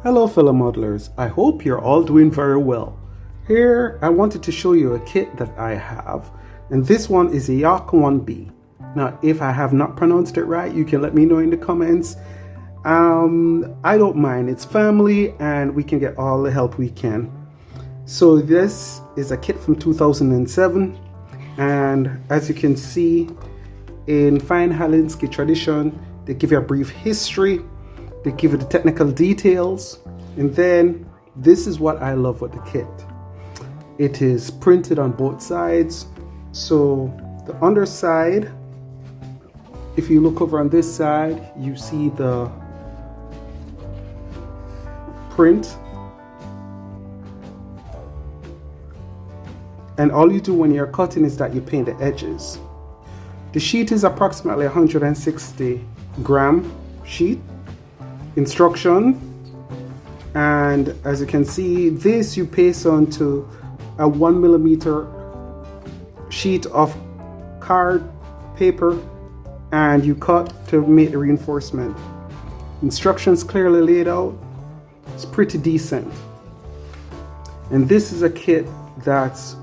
Hello fellow modelers, I hope you're all doing very well. Here I wanted to show you a kit that I have, and this one is a Jak-1b. Now if I have not pronounced it right, you can let me know in the comments. I don't mind, it's family and we can get all the help we can. So this is a kit from 2007, and as you can see, in fine HALINSKI tradition, they give you a brief history, they give you the technical details, and then this is what I love with the kit. It is printed on both sides. So the underside, if you look over on this side, you see the print. And all you do when you're cutting is that you paint the edges. The sheet is approximately 160 gram sheet. Instruction, and as you can see, this you paste onto a 1mm sheet of card paper and you cut to make the reinforcement. Instructions clearly laid out. It's pretty decent. And this is a kit that's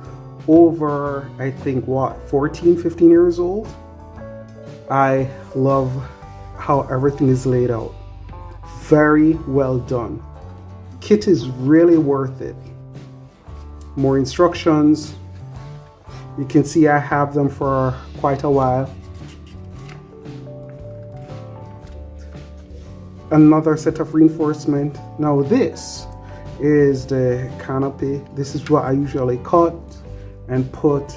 over, I think, what, 14-15 years old. I love how everything is laid out. Very well done. Kit is really worth it. More instructions. You can see I have them for quite a while. Another set of reinforcement. Now this is the canopy. This is what I usually cut and put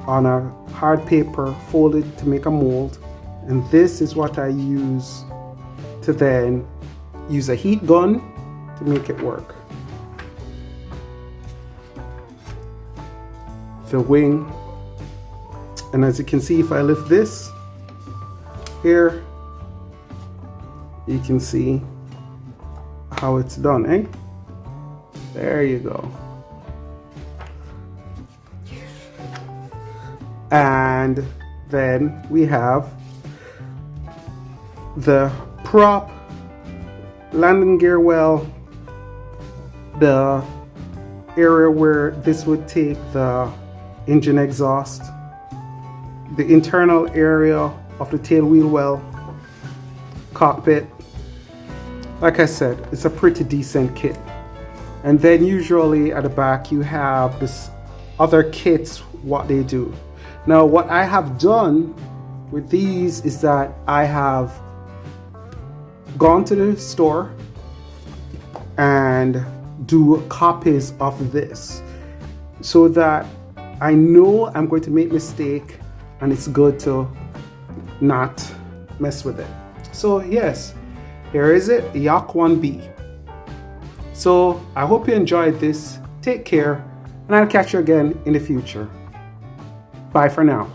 on a hard paper, folded to make a mold. And this is what I use to then use a heat gun to make it work. The wing, and as you can see, if I lift this here, you can see how it's done, eh? There you go. And then we have the prop, landing gear well, the area where this would take the engine exhaust, the internal area of the tail wheel well, cockpit. Like I said, it's a pretty decent kit. And then usually at the back you have this other kits, what they do. Now what I have done with these is that I have gone to the store and do copies of this so that I know I'm going to make mistake and it's good to not mess with it. So yes, here is it, Jak-1b. So I hope you enjoyed this. Take care, and I'll catch you again in the future. Bye for now.